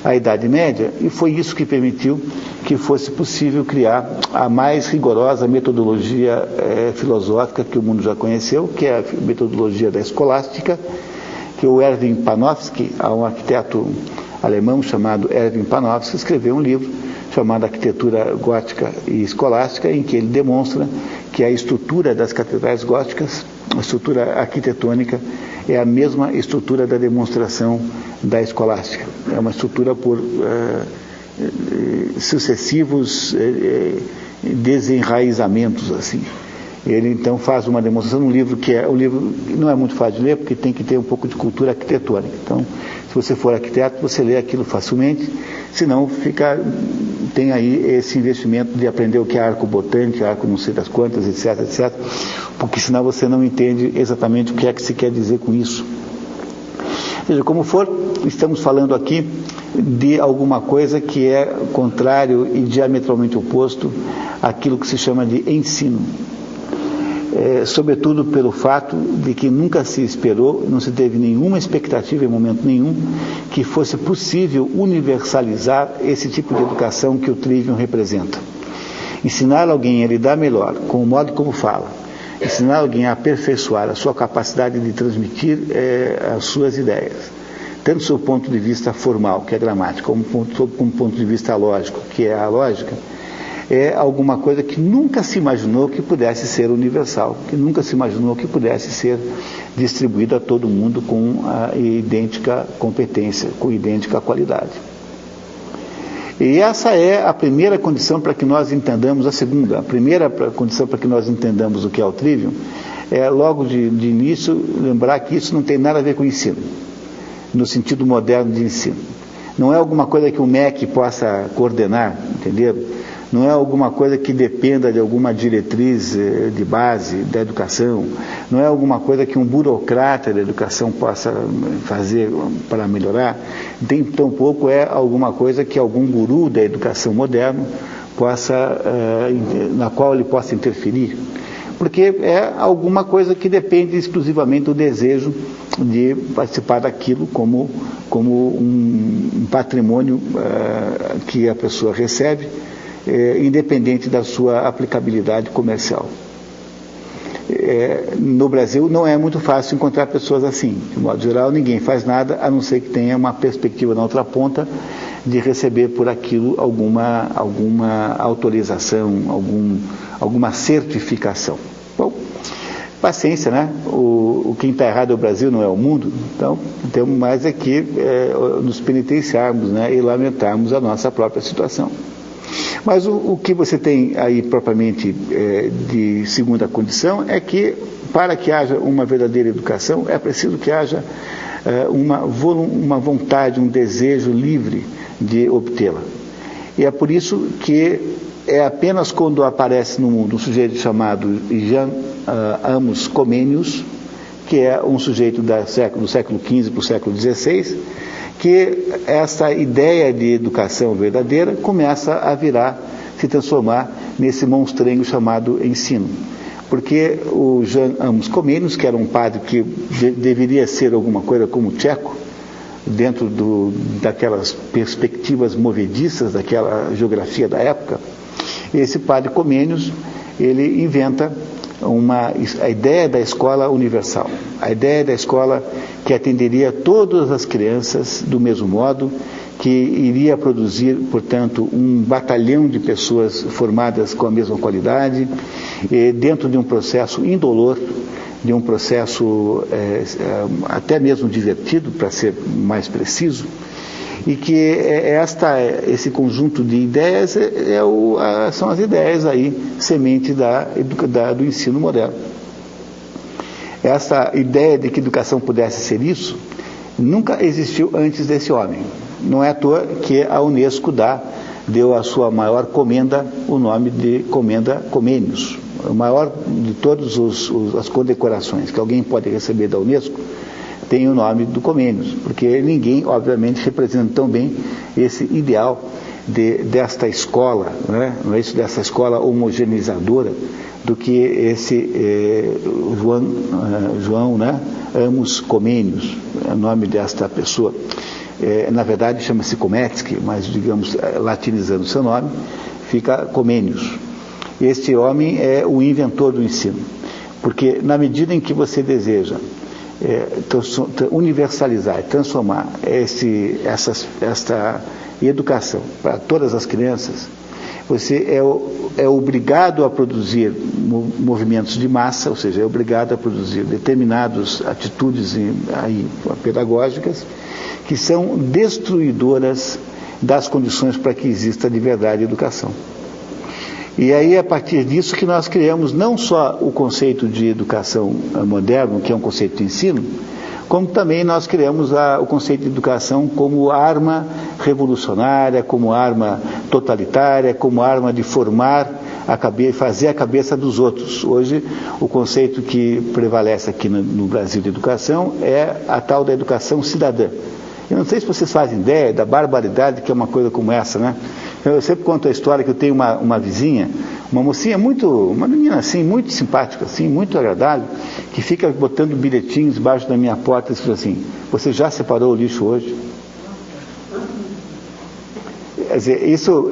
S2: a Idade Média, e foi isso que permitiu que fosse possível criar a mais rigorosa metodologia filosófica que o mundo já conheceu, que é a metodologia da escolástica, que o Erwin Panofsky, um arquiteto alemão chamado Erwin Panofsky, escreveu um livro chamado Arquitetura Gótica e Escolástica, em que ele demonstra que a estrutura das catedrais góticas, a estrutura arquitetônica, é a mesma estrutura da demonstração da escolástica. É uma estrutura por sucessivos desenraizamentos, assim. Ele então faz uma demonstração num livro um livro que não é muito fácil de ler, porque tem que ter um pouco de cultura arquitetônica. Então, se você for arquiteto, você lê aquilo facilmente, senão tem aí esse investimento de aprender o que é arco botante, arco não sei das quantas, etc, etc, porque senão você não entende exatamente o que é que se quer dizer com isso. Ou seja, como for, estamos falando aqui de alguma coisa que é contrário e diametralmente oposto àquilo que se chama de ensino. Sobretudo pelo fato de que nunca se esperou, não se teve nenhuma expectativa em momento nenhum que fosse possível universalizar esse tipo de educação que o Trivium representa. Ensinar alguém a lidar melhor com o modo como fala, ensinar alguém a aperfeiçoar a sua capacidade de transmitir as suas ideias, tanto do seu ponto de vista formal, que é a gramática, como do ponto de vista lógico, que é a lógica, é alguma coisa que nunca se imaginou que pudesse ser universal, que nunca se imaginou que pudesse ser distribuído a todo mundo com a idêntica competência, com idêntica qualidade. E essa é a primeira condição para que nós entendamos a segunda. A primeira condição para que nós entendamos o que é o Trivium é, logo de início, lembrar que isso não tem nada a ver com ensino, no sentido moderno de ensino. Não é alguma coisa que o MEC possa coordenar, entendeu? Não é alguma coisa que dependa de alguma diretriz de base da educação, não é alguma coisa que um burocrata da educação possa fazer para melhorar, tampouco é alguma coisa que algum guru da educação moderna na qual ele possa interferir, porque é alguma coisa que depende exclusivamente do desejo de participar daquilo como um patrimônio que a pessoa recebe, independente da sua aplicabilidade comercial. no Brasil não é muito fácil encontrar pessoas assim. De modo geral, ninguém faz nada, a não ser que tenha uma perspectiva na outra ponta de receber por aquilo alguma autorização, alguma certificação. Bom, paciência, né? Quem está errado é o Brasil, não é o mundo. Então, temos mais é que nos penitenciarmos, né? E lamentarmos a nossa própria situação. Mas o que você tem aí propriamente de segunda condição é que, para que haja uma verdadeira educação, é preciso que haja uma vontade, um desejo livre de obtê-la. E é por isso que é apenas quando aparece no mundo um sujeito chamado Jan Amos Comenius, que é um sujeito do século XV para o século XVI, que essa ideia de educação verdadeira começa a se transformar nesse monstrengo chamado ensino. Porque o Jan Amos Comenius, que era um padre que deveria ser alguma coisa como tcheco, dentro daquelas perspectivas movediças daquela geografia da época, esse padre Comenius, ele inventa a ideia da escola universal, a ideia da escola que atenderia todas as crianças do mesmo modo, que iria produzir, portanto, um batalhão de pessoas formadas com a mesma qualidade, dentro de um processo indolor, de um processo até mesmo divertido, para ser mais preciso, e que esse conjunto de ideias são as ideias aí, semente do ensino moderno. Essa ideia de que educação pudesse ser isso, nunca existiu antes desse homem. Não é à toa que a Unesco deu à sua maior comenda o nome de Comenda Comenius. O maior de todas as condecorações que alguém pode receber da Unesco tem o nome do Comenius, porque ninguém, obviamente, representa tão bem esse ideal desta escola, né? Não é isso, dessa escola homogeneizadora, do que esse João, né? Amos Comenius, é o nome desta pessoa. Na verdade chama-se Cometsky, mas digamos, latinizando seu nome, fica Comenius. Este homem é o inventor do ensino, porque na medida em que você deseja universalizar, transformar esta educação para todas as crianças, você é obrigado a produzir movimentos de massa, ou seja, é obrigado a produzir determinadas atitudes pedagógicas que são destruidoras das condições para que exista de verdade educação. E aí, a partir disso, que nós criamos não só o conceito de educação moderno, que é um conceito de ensino, como também nós criamos o conceito de educação como arma revolucionária, como arma totalitária, como arma de formar fazer a cabeça dos outros. Hoje, o conceito que prevalece aqui no Brasil de educação é a tal da educação cidadã. Eu não sei se vocês fazem ideia da barbaridade que é uma coisa como essa, né? Eu sempre conto a história que eu tenho uma vizinha, uma mocinha uma menina assim, muito simpática, assim, muito agradável, que fica botando bilhetinhos debaixo da minha porta e diz assim: você já separou o lixo hoje? Quer dizer, isso,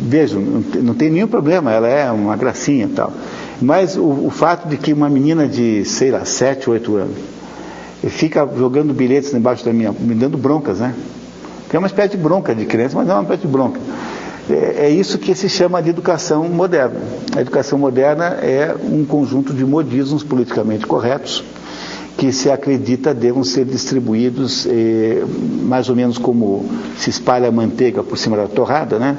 S2: vejam, não tem nenhum problema, ela é uma gracinha e tal. Mas o fato de que uma menina de, sei lá, 7, 8 anos, fica jogando bilhetes embaixo da me dando broncas, né? Tem uma espécie de bronca de criança, mas não é uma espécie de bronca. É isso que se chama de educação moderna. A educação moderna é um conjunto de modismos politicamente corretos que se acredita devam ser distribuídos mais ou menos como se espalha a manteiga por cima da torrada, né?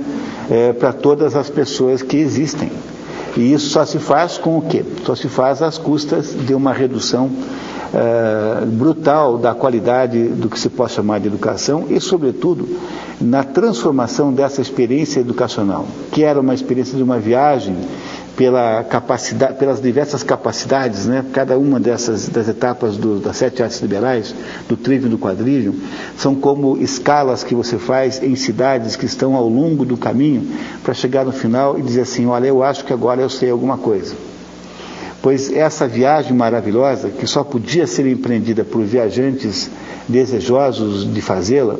S2: Para todas as pessoas que existem. E isso só se faz com o quê? Só se faz às custas de uma redução brutal da qualidade do que se pode chamar de educação e, sobretudo, na transformação dessa experiência educacional, que era uma experiência de uma viagem pelas diversas capacidades, né? Cada uma das etapas das 7 artes liberais, do trivium e do quadrivium, são como escalas que você faz em cidades que estão ao longo do caminho para chegar no final e dizer assim: olha, eu acho que agora eu sei alguma coisa. Pois essa viagem maravilhosa, que só podia ser empreendida por viajantes desejosos de fazê-la,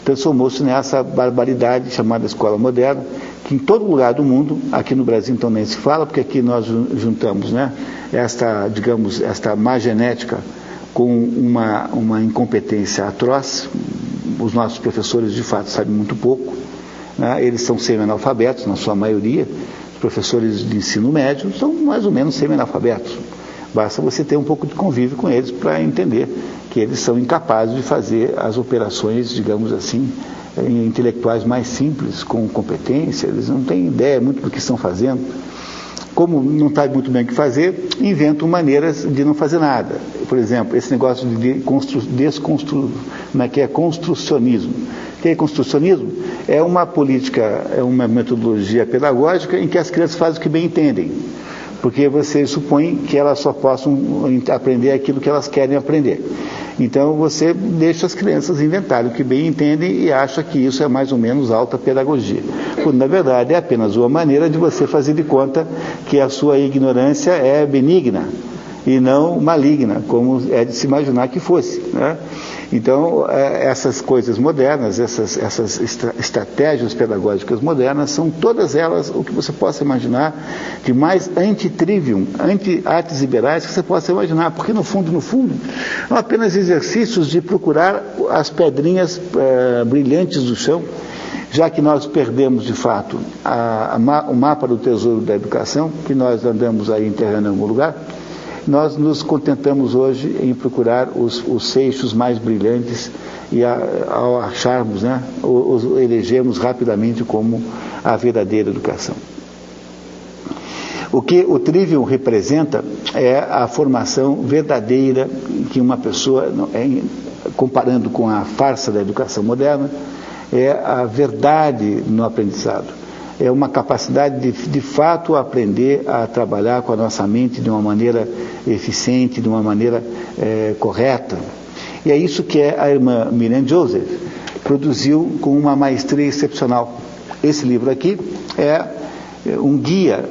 S2: transformou-se nessa barbaridade chamada escola moderna, que em todo lugar do mundo, aqui no Brasil então nem se fala, porque aqui nós juntamos, né, esta má genética com uma incompetência atroz. Os nossos professores de fato sabem muito pouco, né? Eles são semi-analfabetos na sua maioria. Os professores de ensino médio são mais ou menos semi-analfabetos. Basta você ter um pouco de convívio com eles para entender que eles são incapazes de fazer as operações, digamos assim, intelectuais mais simples, com competência. Eles não têm ideia muito do que estão fazendo. Como não sabe muito bem o que fazer, inventam maneiras de não fazer nada. Por exemplo, esse negócio de construcionismo. O que é construcionismo? É uma política, é uma metodologia pedagógica em que as crianças fazem o que bem entendem. Porque você supõe que elas só possam aprender aquilo que elas querem aprender. Então você deixa as crianças inventarem o que bem entendem e acha que isso é mais ou menos alta pedagogia. Quando na verdade é apenas uma maneira de você fazer de conta que a sua ignorância é benigna e não maligna, como é de se imaginar que fosse, né? Então, essas coisas modernas, essas estratégias pedagógicas modernas, são todas elas o que você possa imaginar de mais anti-trivium, anti-artes liberais que você possa imaginar, porque no fundo, são apenas exercícios de procurar as pedrinhas brilhantes do chão, já que nós perdemos de fato o mapa do tesouro da educação, que nós andamos aí enterrando em algum lugar. Nós nos contentamos hoje em procurar os seixos mais brilhantes e ao acharmos, né, os elegemos rapidamente como a verdadeira educação. O que o Trivium representa é a formação verdadeira que uma pessoa, comparando com a farsa da educação moderna, é a verdade no aprendizado. É uma capacidade de fato aprender a trabalhar com a nossa mente de uma maneira eficiente, de uma maneira correta. E é isso que a irmã Miriam Joseph produziu com uma maestria excepcional. Esse livro aqui é um guia.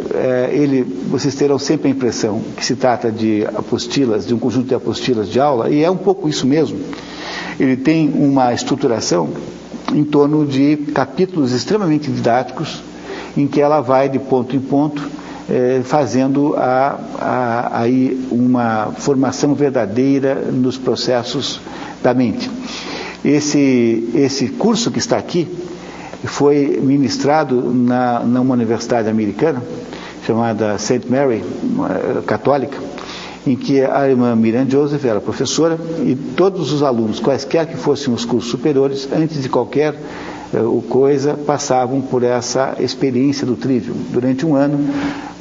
S2: Vocês terão sempre a impressão que se trata de apostilas, de um conjunto de apostilas de aula, e é um pouco isso mesmo. Ele tem uma estruturação em torno de capítulos extremamente didáticos, em que ela vai de ponto em ponto fazendo aí uma formação verdadeira nos processos da mente. Esse curso que está aqui foi ministrado numa universidade americana chamada St. Mary, católica, em que a irmã Miriam Joseph era professora e todos os alunos, quaisquer que fossem os cursos superiores, antes de qualquer coisa, passavam por essa experiência do Trivium durante um ano,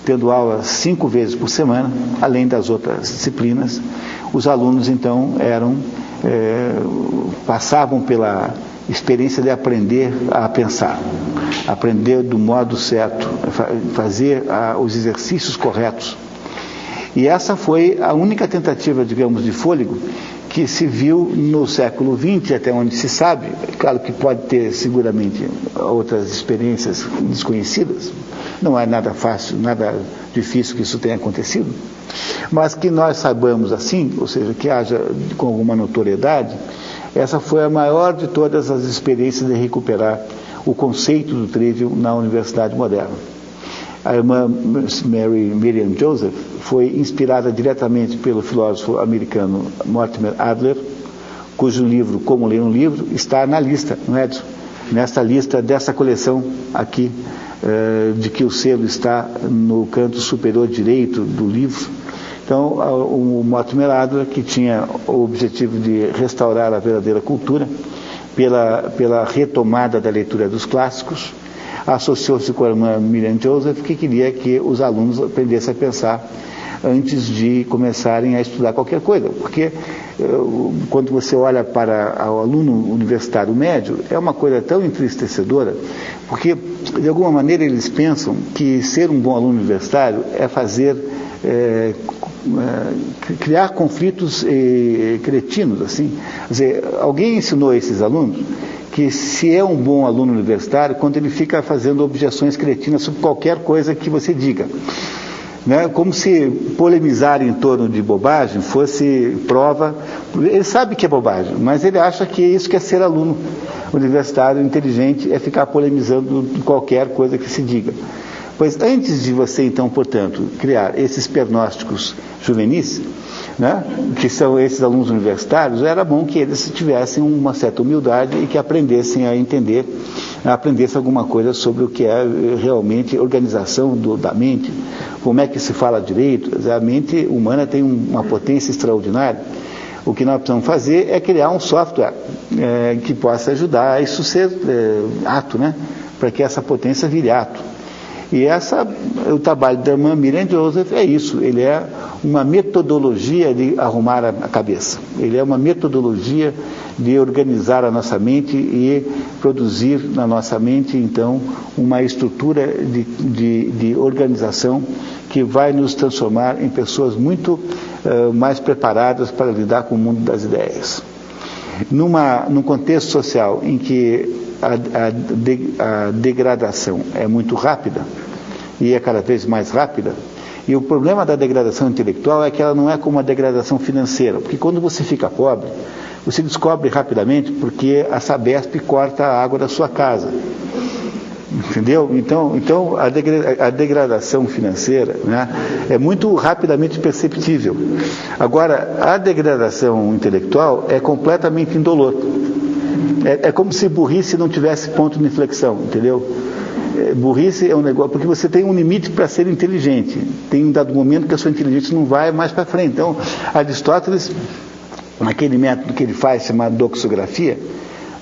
S2: tendo aulas 5 vezes por semana, além das outras disciplinas. Os alunos então passavam pela experiência de aprender a pensar, aprender do modo certo, fazer os exercícios corretos. E essa foi a única tentativa, digamos, de fôlego que se viu no século XX, até onde se sabe. Claro que pode ter seguramente outras experiências desconhecidas, não é nada fácil, nada difícil que isso tenha acontecido, mas que nós saibamos assim, ou seja, que haja com alguma notoriedade, essa foi a maior de todas as experiências de recuperar o conceito do Trivium na Universidade Moderna. A irmã Miriam Joseph foi inspirada diretamente pelo filósofo americano Mortimer Adler, cujo livro Como Ler um Livro está na lista, não é, Edson? Nesta lista dessa coleção aqui, de que o selo está no canto superior direito do livro. Então, o Mortimer Adler, que tinha o objetivo de restaurar a verdadeira cultura pela retomada da leitura dos clássicos, associou-se com a irmã Miriam Joseph, que queria que os alunos aprendessem a pensar antes de começarem a estudar qualquer coisa, porque quando você olha para o aluno universitário médio, é uma coisa tão entristecedora, porque de alguma maneira eles pensam que ser um bom aluno universitário é fazer criar conflitos cretinos, assim. Quer dizer, alguém ensinou a esses alunos que se é um bom aluno universitário quando ele fica fazendo objeções cretinas sobre qualquer coisa que você diga. né? Como se polemizar em torno de bobagem fosse prova. Ele sabe que é bobagem, mas ele acha que isso que é ser aluno universitário inteligente, é ficar polemizando qualquer coisa que se diga. Pois antes de você, então, portanto, criar esses pernósticos juvenis, né, que são esses alunos universitários, era bom que eles tivessem uma certa humildade e que aprendessem a entender, aprendessem alguma coisa sobre o que é realmente organização da mente, como é que se fala direito. A mente humana tem uma potência extraordinária. O que nós precisamos fazer é criar um software que possa ajudar a isso ser ato, né, para que essa potência vire ato. E o trabalho da irmã Miriam Joseph é isso, ele é uma metodologia de arrumar a cabeça, ele é uma metodologia de organizar a nossa mente e produzir na nossa mente, então, uma estrutura de organização que vai nos transformar em pessoas muito mais preparadas para lidar com o mundo das ideias. Num contexto social em que a degradação é muito rápida e é cada vez mais rápida, e o problema da degradação intelectual é que ela não é como a degradação financeira, porque quando você fica pobre, você descobre rapidamente porque a Sabesp corta a água da sua casa. Entendeu? Então a degradação financeira, né, é muito rapidamente perceptível. Agora, a degradação intelectual é completamente indolor. É como se burrice não tivesse ponto de inflexão, entendeu? Burrice é um negócio, porque você tem um limite para ser inteligente. Tem um dado momento que a sua inteligência não vai mais para frente. Então, Aristóteles, naquele método que ele faz, chamado doxografia,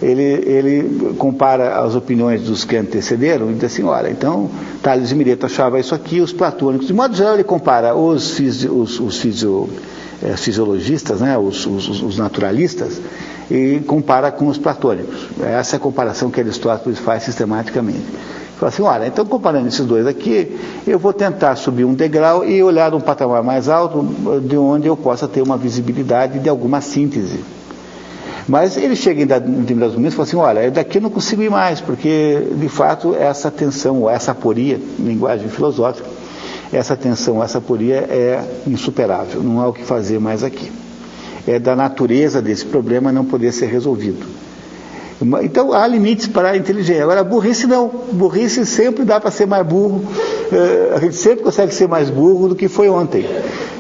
S2: ele compara as opiniões dos que antecederam e diz assim, olha, então Tales de Mileto achava isso aqui, os platônicos, de modo geral ele compara os fisiologistas, né, os naturalistas, e compara com os platônicos. Essa é a comparação que Aristóteles faz sistematicamente. Fala assim, olha, então comparando esses dois aqui, eu vou tentar subir um degrau e olhar um patamar mais alto, de onde eu possa ter uma visibilidade de alguma síntese. Mas ele chega em determinados momentos e fala assim, olha, daqui eu não consigo ir mais, porque de fato essa tensão, ou essa aporia, linguagem filosófica, essa tensão, essa aporia é insuperável, não há o que fazer mais aqui. É da natureza desse problema não poder ser resolvido. Então há limites para a inteligência. Agora a burrice não, burrice sempre dá para ser mais burro, a gente sempre consegue ser mais burro do que foi ontem.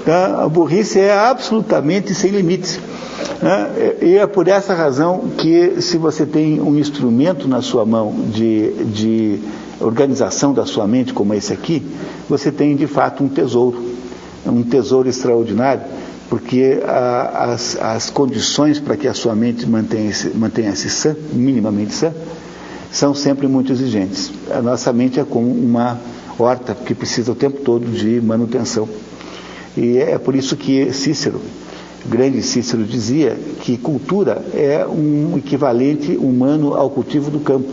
S2: Tá? A burrice é absolutamente sem limites. E é por essa razão que, se você tem um instrumento na sua mão de organização da sua mente, como esse aqui, você tem de fato um tesouro extraordinário, porque as condições para que a sua mente mantenha-se sã, minimamente sã, são sempre muito exigentes. A nossa mente é como uma horta que precisa o tempo todo de manutenção. E é por isso que Cícero, o grande Cícero, dizia que cultura é um equivalente humano ao cultivo do campo.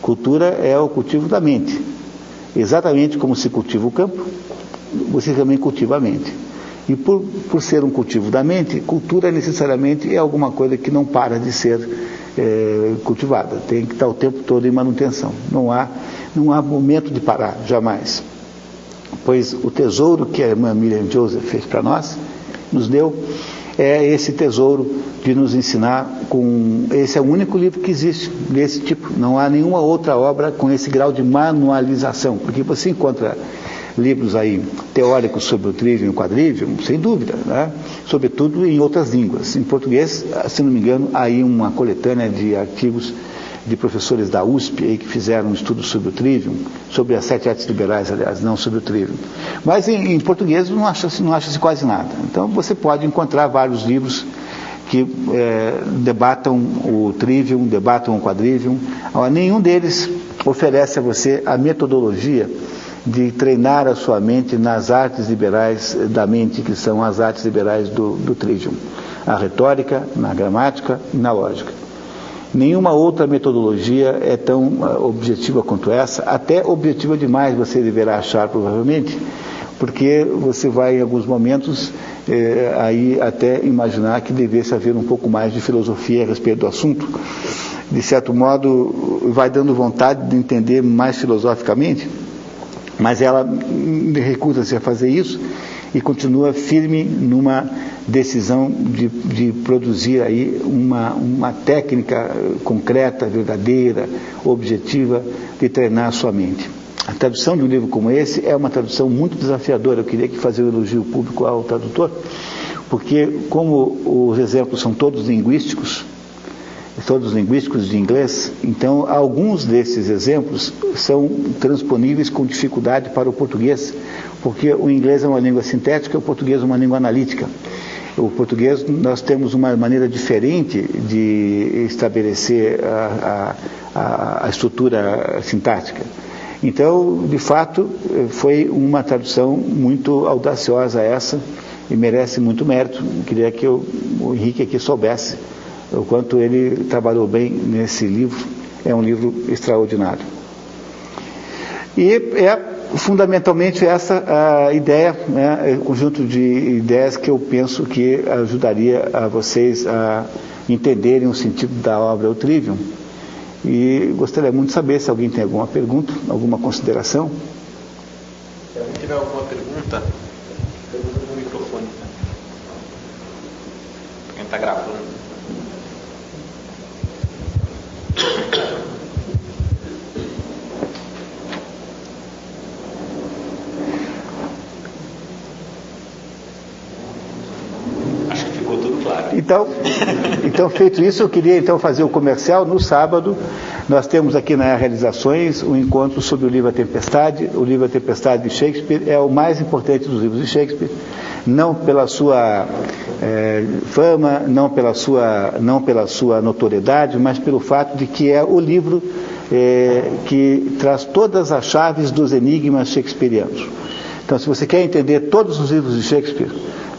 S2: Cultura é o cultivo da mente. Exatamente como se cultiva o campo, você também cultiva a mente. E por ser um cultivo da mente, cultura necessariamente é alguma coisa que não para de ser cultivada. Tem que estar o tempo todo em manutenção. Não há momento de parar, jamais. Pois o tesouro que a irmã Miriam Joseph fez para nós, nos deu, é esse tesouro de nos ensinar esse é o único livro que existe desse tipo. Não há nenhuma outra obra com esse grau de manualização, porque você encontra livros aí teóricos sobre o trivium e o quadrivium, sem dúvida, né? Sobretudo em outras línguas. Em português, se não me engano, há aí uma coletânea de artigos de professores da USP aí, que fizeram um estudo sobre o trivium, sobre as 7 artes liberais, aliás, não sobre o trivium. Mas em português não acha-se quase nada. Então você pode encontrar vários livros que debatam o trivium, debatam o quadrivium. Nenhum deles oferece a você a metodologia de treinar a sua mente nas artes liberais da mente, que são as artes liberais do trivium. A retórica, na gramática e na lógica. Nenhuma outra metodologia é tão objetiva quanto essa, até objetiva demais você deverá achar, provavelmente, porque você vai, em alguns momentos, aí até imaginar que devesse haver um pouco mais de filosofia a respeito do assunto. De certo modo, vai dando vontade de entender mais filosoficamente, Mas ela recusa-se a fazer isso e continua firme numa decisão de produzir aí uma técnica concreta, verdadeira, objetiva, de treinar a sua mente. A tradução de um livro como esse é uma tradução muito desafiadora. Eu queria fazer um elogio público ao tradutor, porque como os exemplos são todos linguísticos de inglês, então alguns desses exemplos são transponíveis com dificuldade para o português, porque o inglês é uma língua sintética, o português é uma língua analítica. O português, nós temos uma maneira diferente de estabelecer a estrutura sintática. Então, de fato, foi uma tradução muito audaciosa essa e merece muito mérito. Eu queria que o Henrique aqui soubesse o quanto ele trabalhou bem nesse livro. É um livro extraordinário. E é fundamentalmente essa a ideia, né, conjunto de ideias que eu penso que ajudaria a vocês a entenderem o sentido da obra O Trivium. E gostaria muito de saber se alguém tem alguma pergunta, alguma consideração.
S1: Se alguém tiver alguma pergunta, pergunta no microfone. Quem está gravando. Acho que ficou tudo claro.
S2: Então, feito isso, eu queria então fazer o comercial. No sábado, nós temos aqui na Realizações um encontro sobre o livro A Tempestade. O livro A Tempestade de Shakespeare é o mais importante dos livros de Shakespeare, não pela sua fama, não pela sua notoriedade, mas pelo fato de que é o livro que traz todas as chaves dos enigmas shakespearianos. Então, se você quer entender todos os livros de Shakespeare,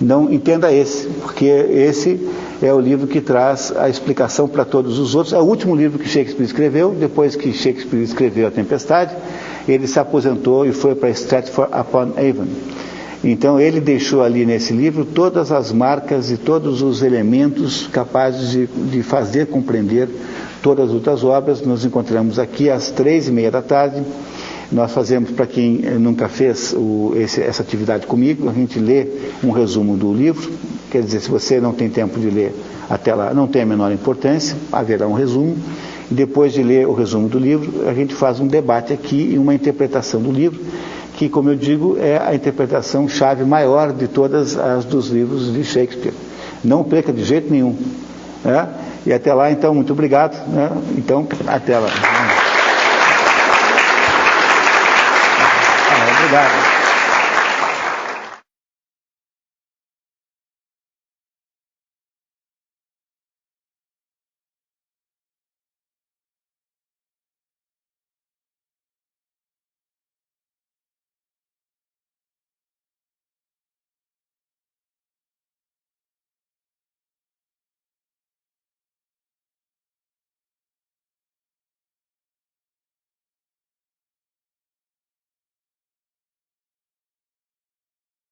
S2: não entenda esse, porque esse é o livro que traz a explicação para todos os outros. É o último livro que Shakespeare escreveu. Depois que Shakespeare escreveu A Tempestade, ele se aposentou e foi para Stratford-upon-Avon. Então ele deixou ali nesse livro todas as marcas e todos os elementos capazes de fazer compreender todas as outras obras. Nos encontramos aqui às 3:30 da tarde. Nós fazemos, para quem nunca fez essa atividade comigo, a gente lê um resumo do livro. Quer dizer, se você não tem tempo de ler até lá, não tem a menor importância, haverá um resumo. E depois de ler o resumo do livro, a gente faz um debate aqui e uma interpretação do livro, que, como eu digo, é a interpretação chave maior de todas as dos livros de Shakespeare. Não perca de jeito nenhum. Né? E até lá, então, muito obrigado. Né? Então, até lá. Obrigado.